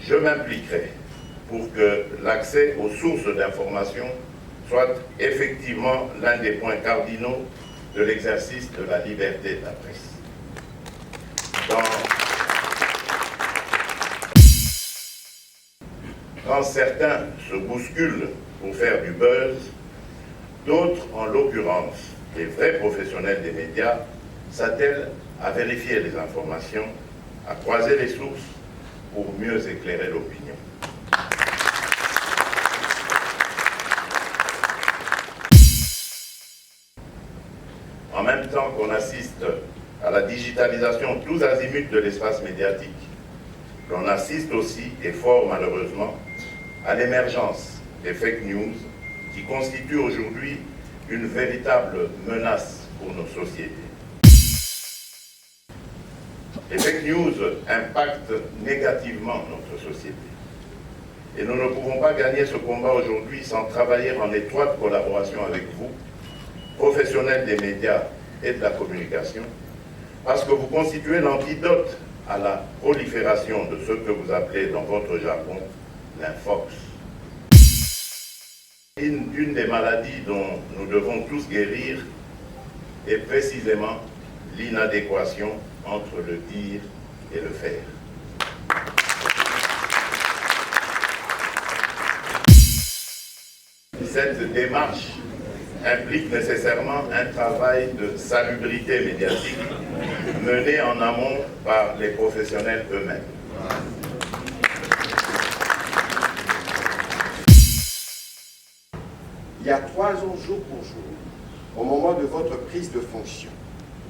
je m'impliquerai pour que l'accès aux sources d'information soit effectivement l'un des points cardinaux de l'exercice de la liberté de la presse. Quand certains se bousculent pour faire du buzz, d'autres, en l'occurrence les vrais professionnels des médias, s'attellent à vérifier les informations, à croiser les sources pour mieux éclairer l'opinion. En même temps qu'on assiste à la digitalisation tous azimuts de l'espace médiatique, l'on assiste aussi, et fort malheureusement, à l'émergence des fake news qui constituent aujourd'hui une véritable menace pour nos sociétés. Les fake news impactent négativement notre société. Et nous ne pouvons pas gagner ce combat aujourd'hui sans travailler en étroite collaboration avec vous, professionnels des médias et de la communication, parce que vous constituez l'antidote à la prolifération de ce que vous appelez dans votre jargon l'infox. Une des maladies dont nous devons tous guérir est précisément l'inadéquation entre le dire et le faire. Cette démarche implique nécessairement un travail de salubrité médiatique mené en amont par les professionnels eux-mêmes. Il y a 3 ans, jour pour jour, au moment de votre prise de fonction,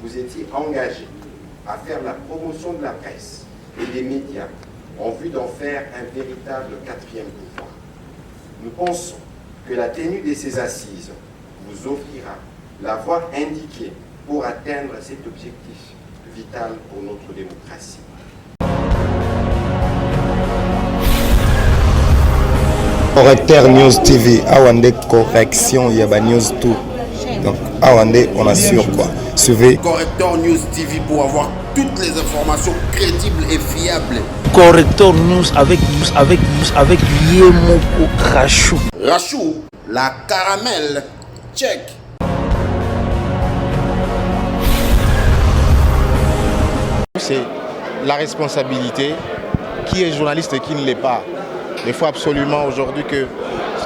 vous étiez engagé à faire la promotion de la presse et des médias en vue d'en faire un véritable 4e pouvoir. Nous pensons que la tenue de ces assises vous offrira la voie indiquée pour atteindre cet objectif vital pour notre démocratie. Correcteur News TV, Awande correction, Yaba News tout. Donc Awande, on assure quoi. Suivez Correcteur News TV pour avoir toutes les informations crédibles et fiables. Correcteur News avec Yemoko Rachou. Rachou, la caramel, check. C'est la responsabilité, qui est journaliste et qui ne l'est pas. Il faut absolument aujourd'hui que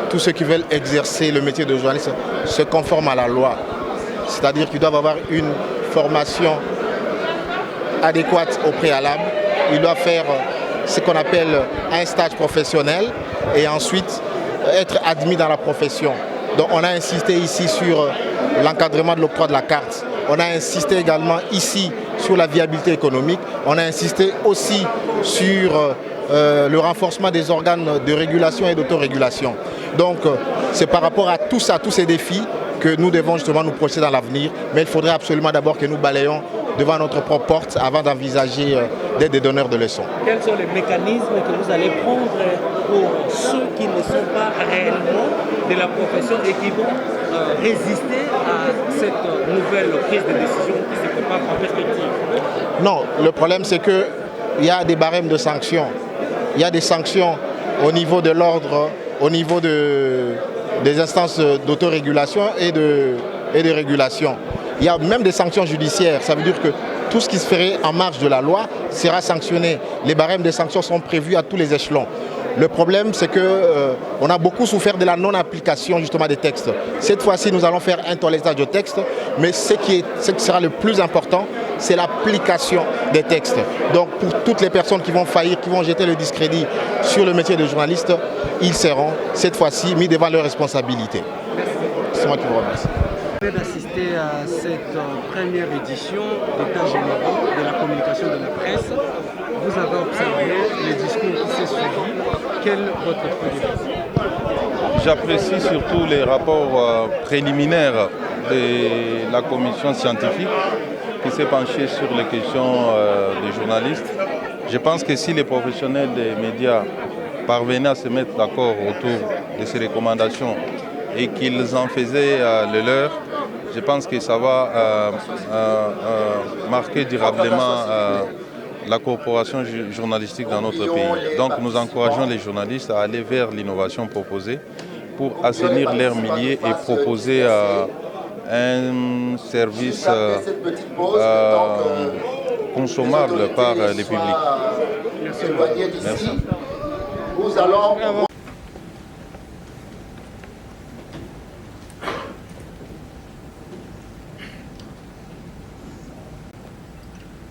tous ceux qui veulent exercer le métier de journaliste se conforment à la loi. C'est-à-dire qu'ils doivent avoir une formation adéquate au préalable. Ils doivent faire ce qu'on appelle un stage professionnel et ensuite être admis dans la profession. Donc on a insisté ici sur l'encadrement de l'octroi de la carte. On a insisté également ici sur la viabilité économique. On a insisté aussi sur le renforcement des organes de régulation et d'autorégulation. Donc c'est par rapport à tout ça, tous ces défis, que nous devons justement nous projeter dans l'avenir. Mais il faudrait absolument d'abord que nous balayons devant notre propre porte avant d'envisager d'être des donneurs de leçons. Quels sont les mécanismes que vous allez prendre pour ceux qui ne sont pas réellement de la profession et qui vont résister à cette nouvelle prise de décision qui se prépare en perspective? Non, le problème c'est qu'il y a des barèmes de sanctions. Il y a des sanctions au niveau de l'ordre, au niveau des instances d'autorégulation et de régulation. Il y a même des sanctions judiciaires. Ça veut dire que tout ce qui se ferait en marge de la loi sera sanctionné. Les barèmes des sanctions sont prévus à tous les échelons. Le problème, c'est qu'on a beaucoup souffert de la non-application justement des textes. Cette fois-ci, nous allons faire un toilettage de textes, mais ce qui sera le plus important, c'est l'application des textes. Donc pour toutes les personnes qui vont faillir, qui vont jeter le discrédit sur le métier de journaliste, ils seront cette fois-ci mis devant leurs responsabilités. C'est moi qui vous remercie. D'assister à cette première édition d'État généraux de la communication de la presse. Vous avez observé les discours qui s'est suivi. Quel est votre point de vue? J'apprécie surtout les rapports préliminaires de la commission scientifique qui s'est penchée sur les questions des journalistes. Je pense que si les professionnels des médias parvenaient à se mettre d'accord autour de ces recommandations et qu'ils en faisaient le leur, je pense que ça va marquer durablement la coopération journalistique dans notre pays. Donc nous encourageons les journalistes à aller vers l'innovation proposée pour assainir leur milieu et proposer un service consommable par les publics. Merci. Nous allons...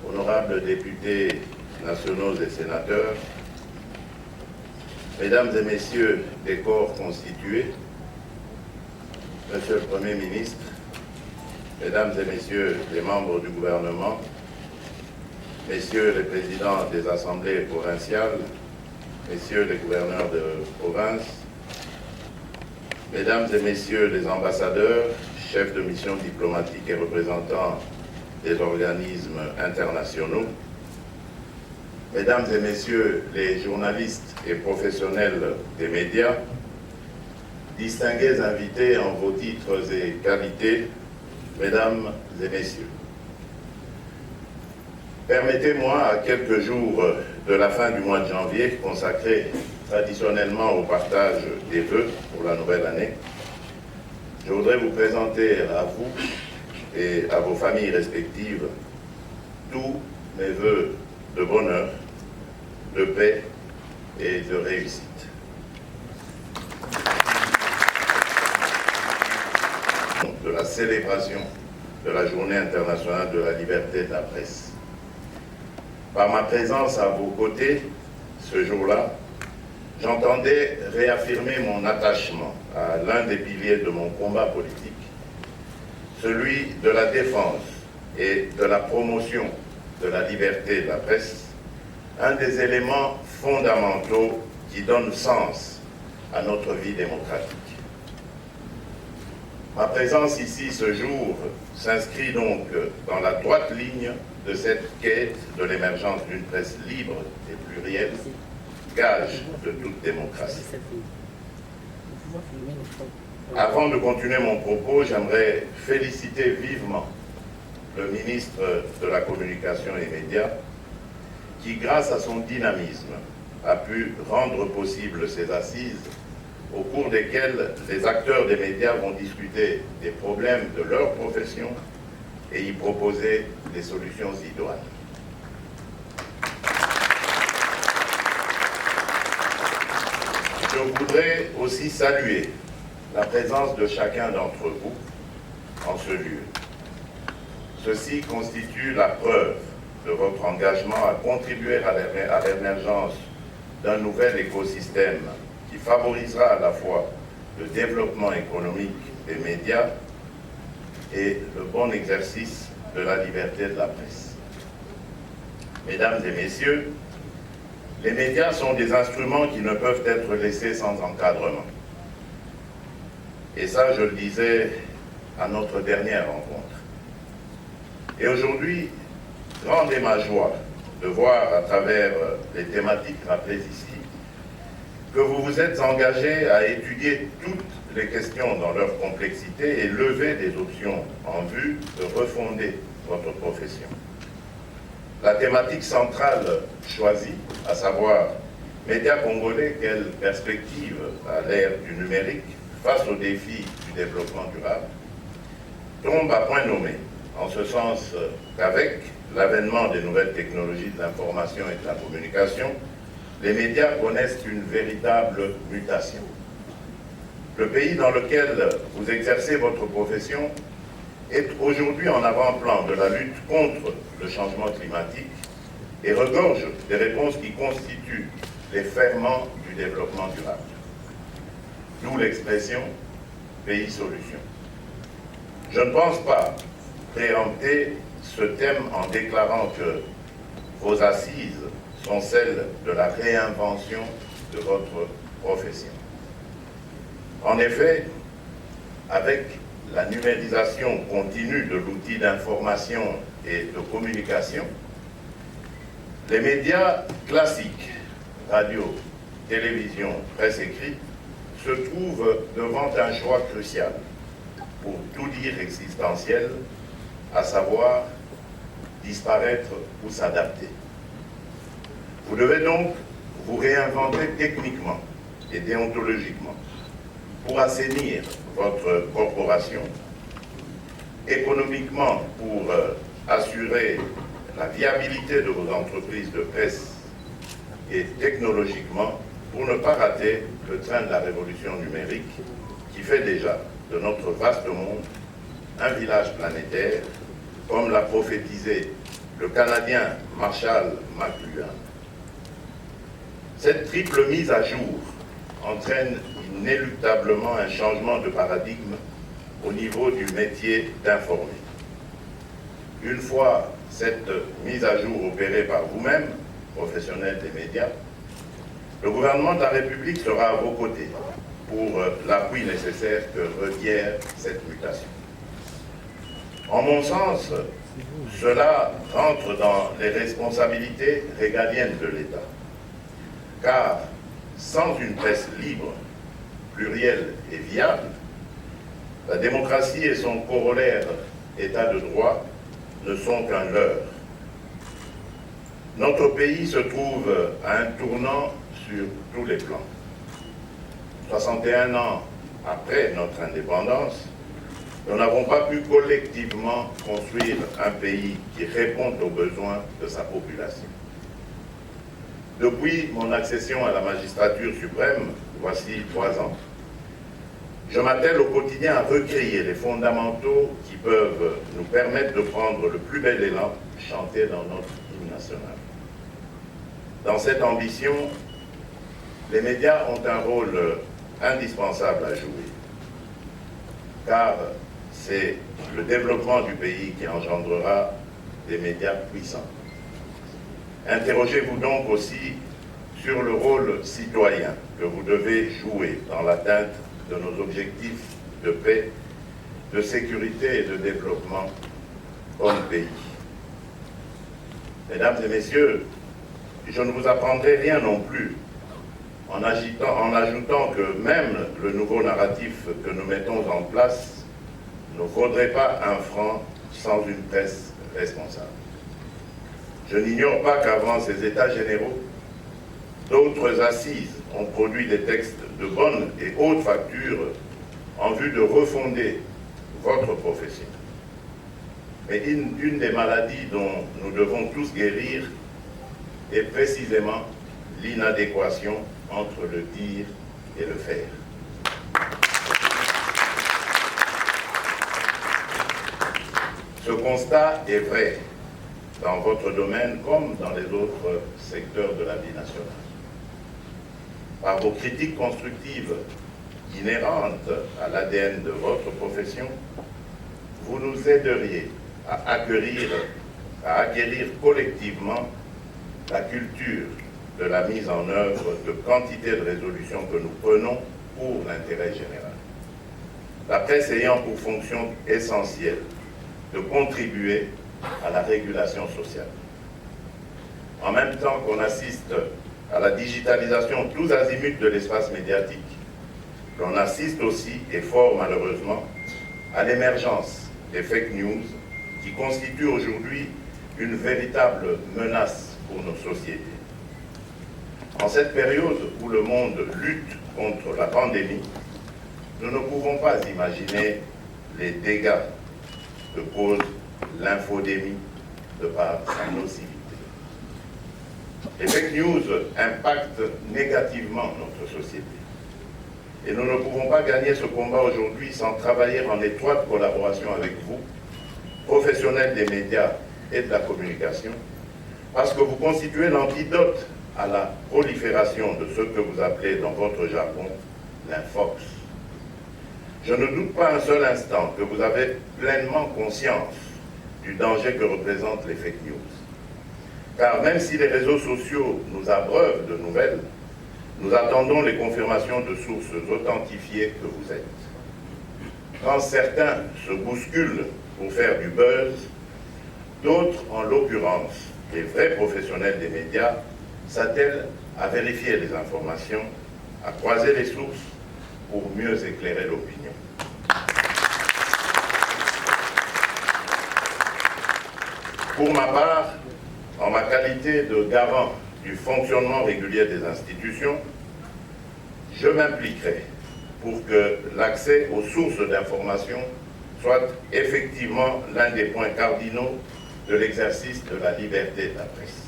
Honorables députés nationaux et sénateurs, Mesdames et Messieurs des corps constitués, Monsieur le Premier ministre, Mesdames et Messieurs les membres du gouvernement, Messieurs les présidents des assemblées provinciales, Messieurs les gouverneurs de province, Mesdames et Messieurs les ambassadeurs, chefs de mission diplomatique et représentants des organismes internationaux, Mesdames et Messieurs les journalistes et professionnels des médias, distingués invités en vos titres et qualités, Mesdames et Messieurs. Permettez-moi, à quelques jours de la fin du mois de janvier, consacré traditionnellement au partage des vœux pour la nouvelle année, je voudrais vous présenter à vous et à vos familles respectives tous mes vœux de bonheur, de paix et de réussite. De la célébration de la Journée internationale de la liberté de la presse. Par ma présence à vos côtés, ce jour-là, j'entendais réaffirmer mon attachement à l'un des piliers de mon combat politique, celui de la défense et de la promotion de la liberté de la presse, un des éléments fondamentaux qui donnent sens à notre vie démocratique. Ma présence ici ce jour s'inscrit donc dans la droite ligne de cette quête de l'émergence d'une presse libre et plurielle, gage de toute démocratie. Avant de continuer mon propos, j'aimerais féliciter vivement le ministre de la Communication et Médias qui, grâce à son dynamisme, a pu rendre possible ces assises au cours desquelles les acteurs des médias vont discuter des problèmes de leur profession et y proposer des solutions idoines. Je voudrais aussi saluer la présence de chacun d'entre vous en ce lieu. Ceci constitue la preuve de votre engagement à contribuer à l'émergence d'un nouvel écosystème qui favorisera à la fois le développement économique des médias et le bon exercice de la liberté de la presse. Mesdames et messieurs, les médias sont des instruments qui ne peuvent être laissés sans encadrement. Et ça, je le disais à notre dernière rencontre. Et aujourd'hui, grande est ma joie de voir à travers les thématiques rappelées ici que vous vous êtes engagés à étudier toutes les questions dans leur complexité et lever des options en vue de refonder votre profession. La thématique centrale choisie, à savoir médias congolais, quelle perspective à l'ère du numérique face aux défis du développement durable, tombe à point nommé, en ce sens qu'avec l'avènement des nouvelles technologies de l'information et de la communication, les médias connaissent une véritable mutation. Le pays dans lequel vous exercez votre profession est aujourd'hui en avant-plan de la lutte contre le changement climatique et regorge des réponses qui constituent les ferments du développement durable. D'où l'expression « pays solution ». Je ne pense pas préempter ce thème en déclarant que vos assises sont celles de la réinvention de votre profession. En effet, avec la numérisation continue de l'outil d'information et de communication, les médias classiques, radio, télévision, presse écrite, se trouvent devant un choix crucial, pour tout dire existentiel, à savoir disparaître ou s'adapter. Vous devez donc vous réinventer techniquement et déontologiquement pour assainir votre corporation, économiquement pour assurer la viabilité de vos entreprises de presse et technologiquement pour ne pas rater le train de la révolution numérique qui fait déjà de notre vaste monde un village planétaire, comme l'a prophétisé le Canadien Marshall McLuhan. Cette triple mise à jour entraîne inéluctablement un changement de paradigme au niveau du métier d'informer. Une fois cette mise à jour opérée par vous-même, professionnels des médias, le gouvernement de la République sera à vos côtés pour l'appui nécessaire que requiert cette mutation. En mon sens, cela rentre dans les responsabilités régaliennes de l'État, car sans une presse libre, plurielle et viable, la démocratie et son corollaire État de droit ne sont qu'un leurre. Notre pays se trouve à un tournant sur tous les plans. 61 ans après notre indépendance, nous n'avons pas pu collectivement construire un pays qui réponde aux besoins de sa population. Depuis mon accession à la magistrature suprême, voici 3 ans, je m'attelle au quotidien à recréer les fondamentaux qui peuvent nous permettre de prendre le plus bel élan chanté dans notre hymne national. Dans cette ambition, les médias ont un rôle indispensable à jouer, car c'est le développement du pays qui engendrera des médias puissants. Interrogez-vous donc aussi sur le rôle citoyen que vous devez jouer dans l'atteinte de nos objectifs de paix, de sécurité et de développement comme pays. Mesdames et messieurs, je ne vous apprendrai rien non plus en ajoutant que même le nouveau narratif que nous mettons en place ne vaudrait pas un franc sans une presse responsable. Je n'ignore pas qu'avant ces États généraux, d'autres assises ont produit des textes de bonne et haute facture en vue de refonder votre profession. Mais une des maladies dont nous devons tous guérir est précisément l'inadéquation entre le dire et le faire. Ce constat est vrai dans votre domaine comme dans les autres secteurs de la vie nationale. Par vos critiques constructives inhérentes à l'ADN de votre profession, vous nous aideriez à acquérir collectivement la culture de la mise en œuvre de quantité de résolutions que nous prenons pour l'intérêt général. La presse ayant pour fonction essentielle de contribuer à la régulation sociale. En même temps qu'on assiste à la digitalisation tous azimuts de l'espace médiatique, l'on assiste aussi, et fort malheureusement, à l'émergence des fake news qui constituent aujourd'hui une véritable menace pour nos sociétés. En cette période où le monde lutte contre la pandémie, nous ne pouvons pas imaginer les dégâts que cause l'infodémie de par sa nocivité. Les fake news impactent négativement notre société. Et nous ne pouvons pas gagner ce combat aujourd'hui sans travailler en étroite collaboration avec vous, professionnels des médias et de la communication, parce que vous constituez l'antidote à la prolifération de ce que vous appelez dans votre jargon l'infox. Je ne doute pas un seul instant que vous avez pleinement conscience du danger que représentent les fake news. Car même si les réseaux sociaux nous abreuvent de nouvelles, nous attendons les confirmations de sources authentifiées que vous êtes. Quand certains se bousculent pour faire du buzz, d'autres, en l'occurrence, les vrais professionnels des médias, s'attellent à vérifier les informations, à croiser les sources pour mieux éclairer l'opinion. Pour ma part, en ma qualité de garant du fonctionnement régulier des institutions, je m'impliquerai pour que l'accès aux sources d'information soit effectivement l'un des points cardinaux de l'exercice de la liberté de la presse.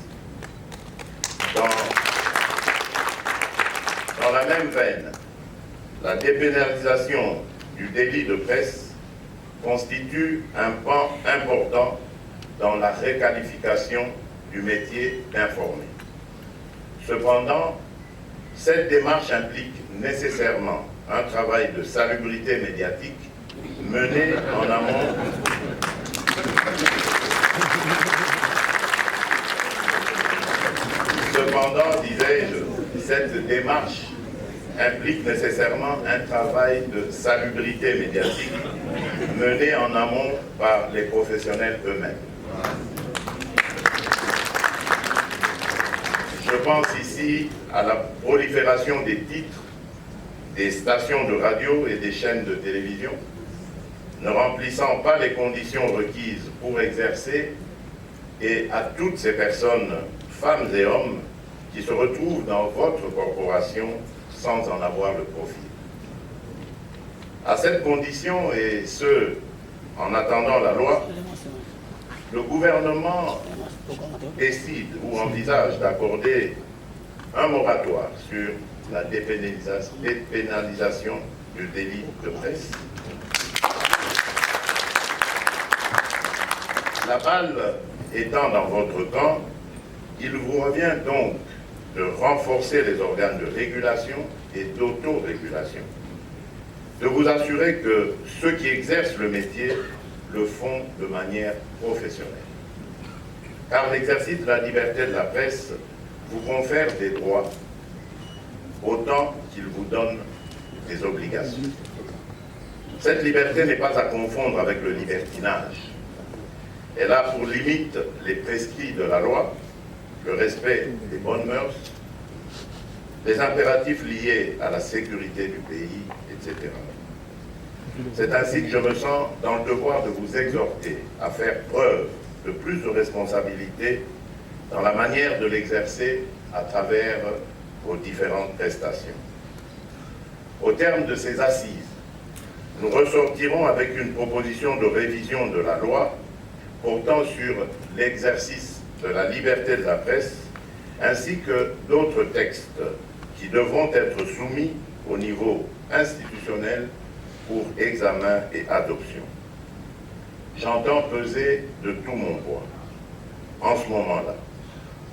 Dans la même veine, la dépénalisation du délit de presse constitue un pan important dans la requalification du métier d'informer. Cependant, cette démarche implique nécessairement un travail de salubrité médiatique mené en amont Cependant, disais-je, cette démarche implique nécessairement un travail de salubrité médiatique mené en amont par les professionnels eux-mêmes. Je pense ici à la prolifération des titres, des stations de radio et des chaînes de télévision, ne remplissant pas les conditions requises pour exercer, et à toutes ces personnes, femmes et hommes, qui se retrouvent dans votre corporation sans en avoir le profit. À cette condition, et ce, en attendant la loi, le gouvernement décide ou envisage d'accorder un moratoire sur la dépénalisation du délit de presse. La balle étant dans votre camp, il vous revient donc de renforcer les organes de régulation et d'autorégulation, de vous assurer que ceux qui exercent le métier le font de manière professionnelle. Car l'exercice de la liberté de la presse vous confère des droits autant qu'il vous donne des obligations. Cette liberté n'est pas à confondre avec le libertinage. Elle a pour limite les prescrits de la loi, le respect des bonnes mœurs, les impératifs liés à la sécurité du pays, etc. C'est ainsi que je me sens dans le devoir de vous exhorter à faire preuve de plus de responsabilité dans la manière de l'exercer à travers vos différentes prestations. Au terme de ces assises, nous ressortirons avec une proposition de révision de la loi portant sur l'exercice de la liberté de la presse, ainsi que d'autres textes qui devront être soumis au niveau institutionnel pour examen et adoption. J'entends peser de tout mon poids, en ce moment-là,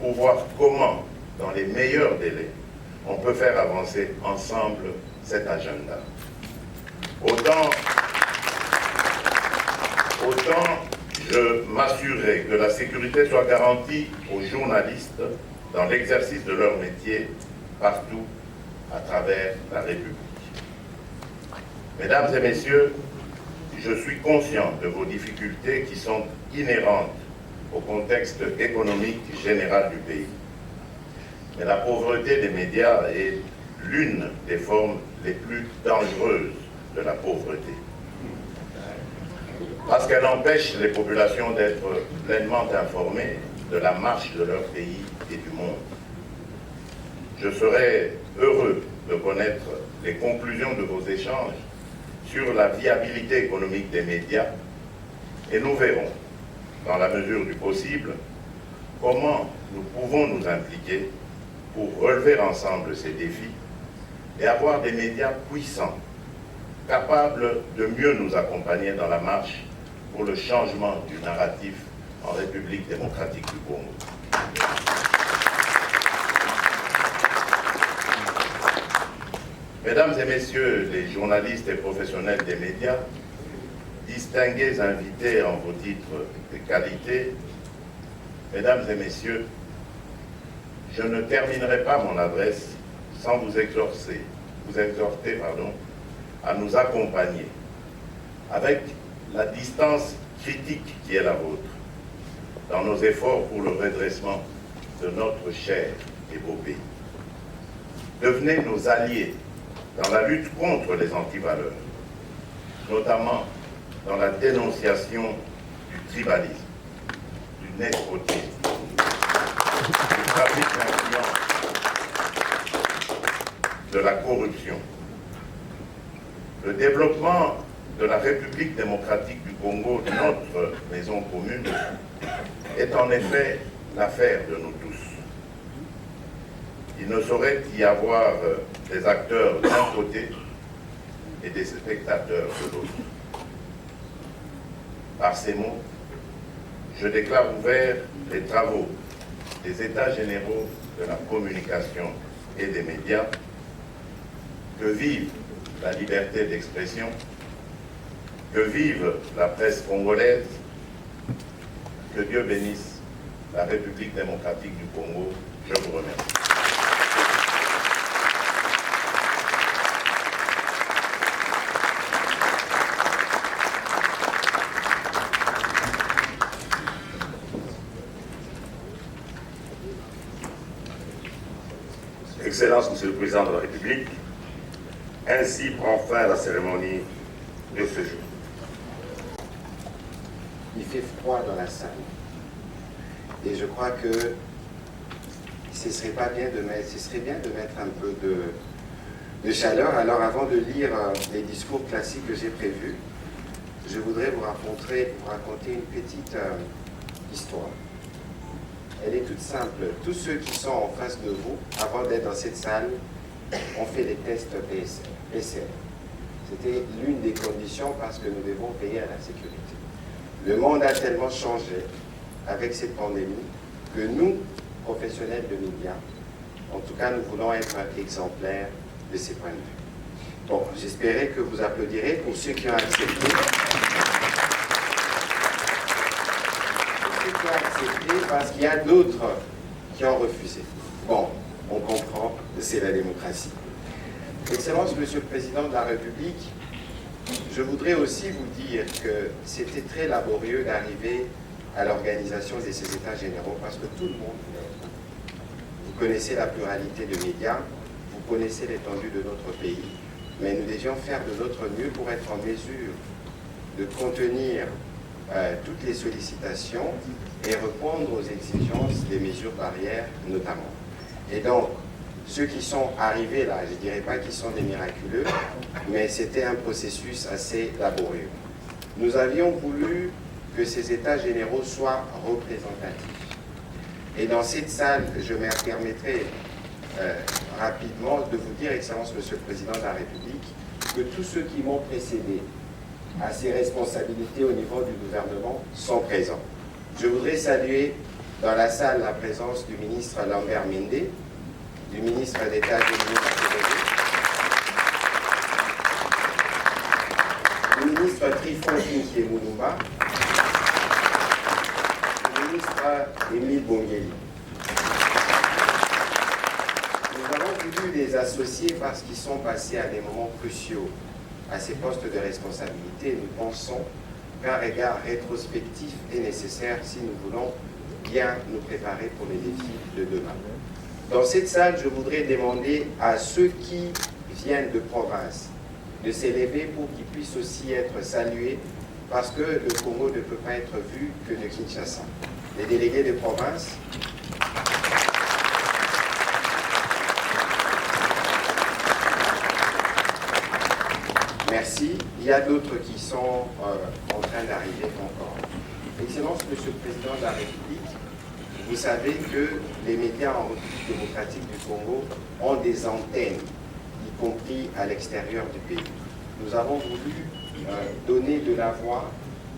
pour voir comment, dans les meilleurs délais, on peut faire avancer ensemble cet agenda. Autant je m'assurerai que la sécurité soit garantie aux journalistes dans l'exercice de leur métier partout à travers la République. Mesdames et messieurs, je suis conscient de vos difficultés qui sont inhérentes au contexte économique général du pays. Mais la pauvreté des médias est l'une des formes les plus dangereuses de la pauvreté. Parce qu'elle empêche les populations d'être pleinement informées de la marche de leur pays et du monde. Je serais heureux de connaître les conclusions de vos échanges sur la viabilité économique des médias et nous verrons, dans la mesure du possible, comment nous pouvons nous impliquer pour relever ensemble ces défis et avoir des médias puissants, capables de mieux nous accompagner dans la marche pour le changement du narratif en République démocratique du Congo. Mesdames et messieurs les journalistes et professionnels des médias, distingués invités en vos titres de qualité, mesdames et messieurs, je ne terminerai pas mon adresse sans vous exhorter à nous accompagner avec la distance critique qui est la vôtre dans nos efforts pour le redressement de notre cher et beau pays. Devenez nos alliés dans la lutte contre les antivaleurs, notamment dans la dénonciation du tribalisme, du népotisme, du trafic d'influence de la corruption. Le développement de la République démocratique du Congo, notre maison commune, est en effet l'affaire de nous tous. Il ne saurait y avoir des acteurs d'un côté et des spectateurs de l'autre. Par ces mots, je déclare ouverts les travaux des États généraux de la communication et des médias. Que vive la liberté d'expression, que vive la presse congolaise, que Dieu bénisse la République démocratique du Congo. Je vous remercie. Excellence, Monsieur le Président de la République, ainsi prend fin la cérémonie de ce jour. Il fait froid dans la salle. Et je crois que ce serait bien de mettre un peu de chaleur. Alors avant de lire les discours classiques que j'ai prévus, je voudrais vous raconter une petite histoire. Elle est toute simple. Tous ceux qui sont en face de vous, avant d'être dans cette salle, ont fait des tests PCR. C'était l'une des conditions parce que nous devons veiller à la sécurité. Le monde a tellement changé avec cette pandémie que nous, professionnels de médias, en tout cas, nous voulons être exemplaires de ces points de vue. Bon, j'espérais que vous applaudirez pour ceux qui ont accepté. Parce qu'il y a d'autres qui ont refusé. Bon, on comprend que c'est la démocratie. Excellence, Monsieur le Président de la République, je voudrais aussi vous dire que c'était très laborieux d'arriver à l'organisation de ces États généraux parce que tout le monde voulait être. Vous connaissez la pluralité de médias, vous connaissez l'étendue de notre pays, mais nous devions faire de notre mieux pour être en mesure de contenir toutes les sollicitations et répondre aux exigences des mesures barrières notamment. Et donc, ceux qui sont arrivés là, je ne dirais pas qu'ils sont des miraculeux, mais c'était un processus assez laborieux. Nous avions voulu que ces États généraux soient représentatifs. Et dans cette salle, je me permettrai rapidement de vous dire, Excellence, Monsieur le Président de la République, que tous ceux qui m'ont précédé à ces responsabilités au niveau du gouvernement sont présents. Je voudrais saluer dans la salle la présence du ministre Lambert Mende, du ministre d'État du ministre Trifon Kinkie Moulumba, du ministre Émile Bongeli. Nous avons voulu les associer parce qu'ils sont passés à des moments cruciaux à ces postes de responsabilité. Nous pensons qu'un regard rétrospectif est nécessaire si nous voulons bien nous préparer pour les défis de demain. Dans cette salle, je voudrais demander à ceux qui viennent de province de s'élever pour qu'ils puissent aussi être salués parce que le Congo ne peut pas être vu que de Kinshasa. Les délégués de province. Merci. Il y a d'autres qui sont en train d'arriver encore. Excellence, Monsieur le Président de la République, vous savez que les médias en République démocratique du Congo ont des antennes, y compris à l'extérieur du pays. Nous avons voulu donner de la voix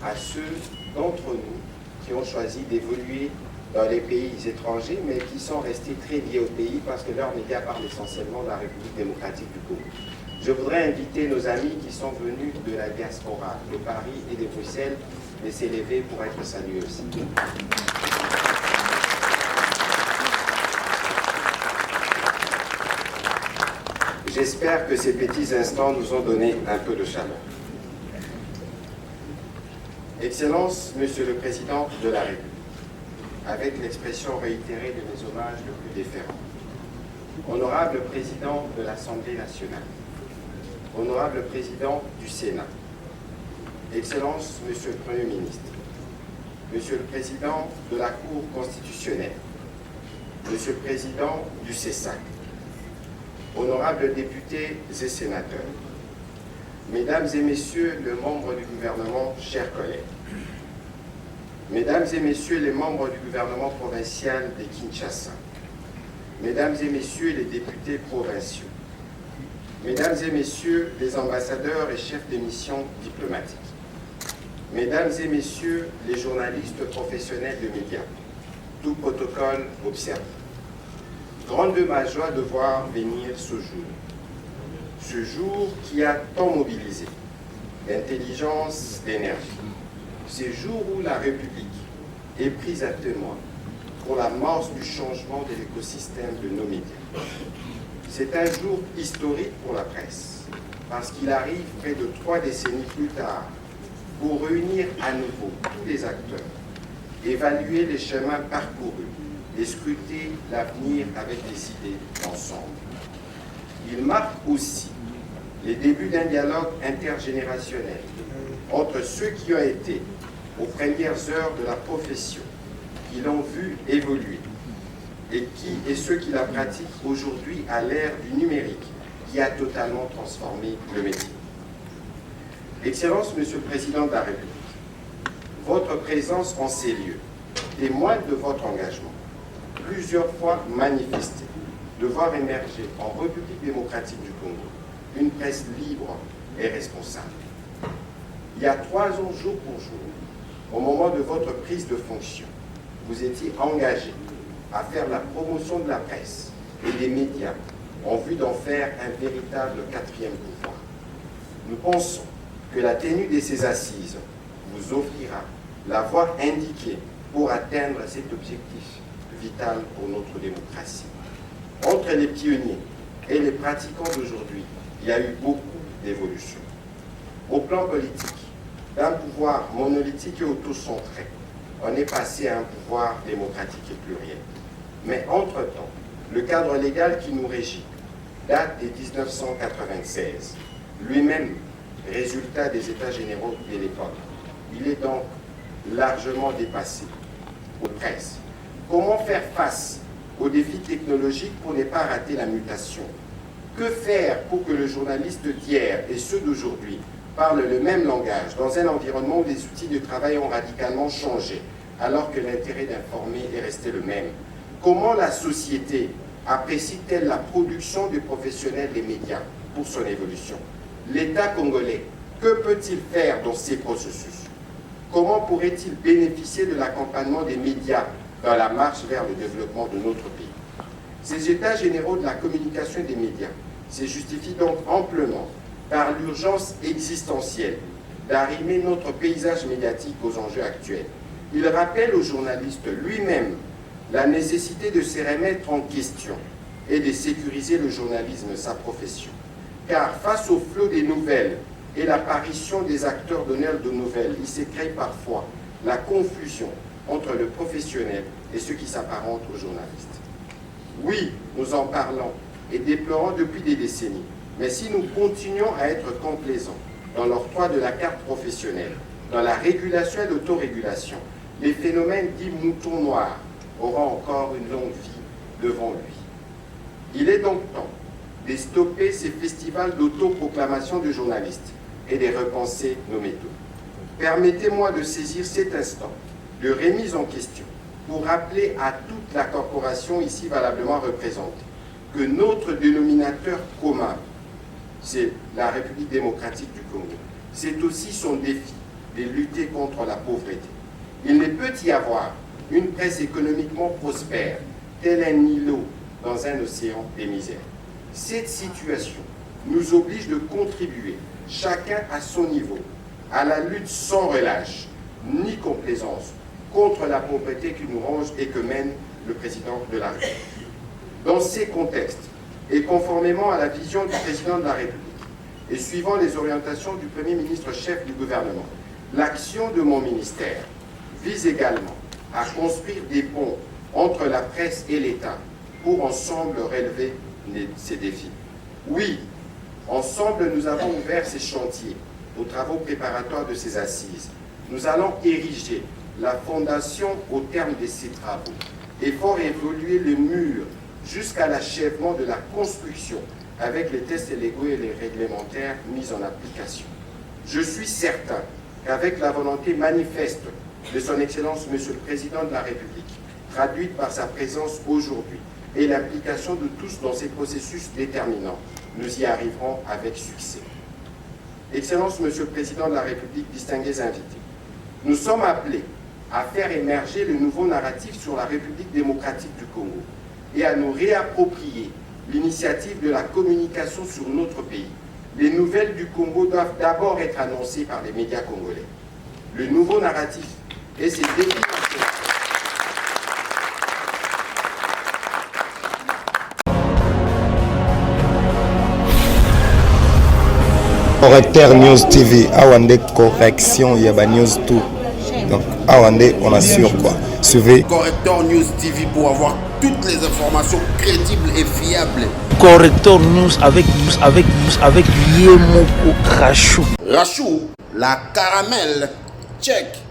à ceux d'entre nous qui ont choisi d'évoluer dans les pays étrangers, mais qui sont restés très liés au pays parce que leurs médias parlent essentiellement de la République démocratique du Congo. Je voudrais inviter nos amis qui sont venus de la diaspora, de Paris et de Bruxelles, de s'élever pour être salués aussi. J'espère que ces petits instants nous ont donné un peu de chaleur. Excellence, Monsieur le Président de la République, avec l'expression réitérée de mes hommages le plus déférents. Honorable Président de l'Assemblée nationale, Honorable Président du Sénat, Excellence, Monsieur le Premier ministre, Monsieur le Président de la Cour constitutionnelle, Monsieur le Président du CESAC, honorables députés et sénateurs, Mesdames et Messieurs les membres du gouvernement, chers collègues, Mesdames et Messieurs les membres du gouvernement provincial de Kinshasa, Mesdames et Messieurs les députés provinciaux, Mesdames et Messieurs les ambassadeurs et chefs de mission diplomatiques, Mesdames et Messieurs les journalistes professionnels de médias, tout protocole observé. Grande ma joie de voir venir ce jour qui a tant mobilisé l'intelligence, l'énergie, ce jour où la République est prise à témoin pour l'amorce du changement de l'écosystème de nos médias. C'est un jour historique pour la presse, parce qu'il arrive près de 3 décennies plus tard pour réunir à nouveau tous les acteurs, évaluer les chemins parcourus et scruter l'avenir avec des idées ensemble. Il marque aussi les débuts d'un dialogue intergénérationnel entre ceux qui ont été aux premières heures de la profession, qui l'ont vu évoluer, et ceux qui la pratiquent aujourd'hui à l'ère du numérique, qui a totalement transformé le métier. Excellence, Monsieur le Président de la République, votre présence en ces lieux témoigne de votre engagement, plusieurs fois manifesté, de voir émerger en République démocratique du Congo une presse libre et responsable. Il y a 3 ans, jour pour jour, au moment de votre prise de fonction, vous étiez engagé à faire la promotion de la presse et des médias en vue d'en faire un véritable 4e pouvoir. Nous pensons que la tenue de ces assises vous offrira la voie indiquée pour atteindre cet objectif vital pour notre démocratie. Entre les pionniers et les pratiquants d'aujourd'hui, il y a eu beaucoup d'évolutions. Au plan politique, d'un pouvoir monolithique et auto-centré, on est passé à un pouvoir démocratique et pluriel. Mais entre-temps, le cadre légal qui nous régit date de 1996, lui-même résultat des États généraux de l'époque. Il est donc largement dépassé. Aux presses, comment faire face aux défis technologiques pour ne pas rater la mutation? Que faire pour que le journaliste d'hier et ceux d'aujourd'hui parlent le même langage dans un environnement où les outils de travail ont radicalement changé, alors que l'intérêt d'informer est resté le même? Comment la société apprécie-t-elle la production des professionnels des médias pour son évolution? L'État congolais, que peut-il faire dans ces processus? Comment pourrait-il bénéficier de l'accompagnement des médias dans la marche vers le développement de notre pays? Ces états généraux de la communication et des médias se justifient donc amplement par l'urgence existentielle d'arrimer notre paysage médiatique aux enjeux actuels. Il rappelle au journaliste lui-même la nécessité de se remettre en question et de sécuriser le journalisme, sa profession. Car face au flot des nouvelles et l'apparition des acteurs donneurs de nouvelles, il se crée parfois la confusion entre le professionnel et ceux qui s'apparentent aux journalistes. Oui, nous en parlons et déplorons depuis des décennies, mais si nous continuons à être complaisants dans l'octroi de la carte professionnelle, dans la régulation et l'autorégulation, les phénomènes dits moutons noirs auront encore une longue vie devant lui. Il est donc temps de stopper ces festivals d'autoproclamation de journalistes et de repenser nos méthodes. Permettez-moi de saisir cet instant de remise en question pour rappeler à toute la corporation ici valablement représentée que notre dénominateur commun, c'est la République démocratique du Congo. C'est aussi son défi de lutter contre la pauvreté. Il ne peut y avoir une presse économiquement prospère, tel un îlot dans un océan des misères. Cette situation nous oblige de contribuer, chacun à son niveau, à la lutte sans relâche, ni complaisance, contre la pauvreté qui nous ronge et que mène le président de la République. Dans ces contextes, et conformément à la vision du président de la République, et suivant les orientations du Premier ministre chef du gouvernement, l'action de mon ministère vise également à construire des ponts entre la presse et l'État pour ensemble relever ces défis. Oui, ensemble nous avons ouvert ces chantiers aux travaux préparatoires de ces assises. Nous allons ériger la fondation au terme de ces travaux et faire évoluer le mur jusqu'à l'achèvement de la construction avec les tests légaux et les réglementaires mis en application. Je suis certain qu'avec la volonté manifeste de son Excellence Monsieur le Président de la République, traduite par sa présence aujourd'hui, et l'implication de tous dans ces processus déterminants, nous y arriverons avec succès. Excellence Monsieur le Président de la République, distingués invités, nous sommes appelés à faire émerger le nouveau narratif sur la République démocratique du Congo et à nous réapproprier l'initiative de la communication sur notre pays. Les nouvelles du Congo doivent d'abord être annoncées par les médias congolais. Le nouveau narratif et ses déclinaisons Correcteur News TV, Awande correction, il y a News tout. Donc Awande, on assure quoi. Suivez Correcteur News TV pour avoir toutes les informations crédibles et fiables. Correcteur News avec Yemoko Rachou. Rachou, la caramel, check.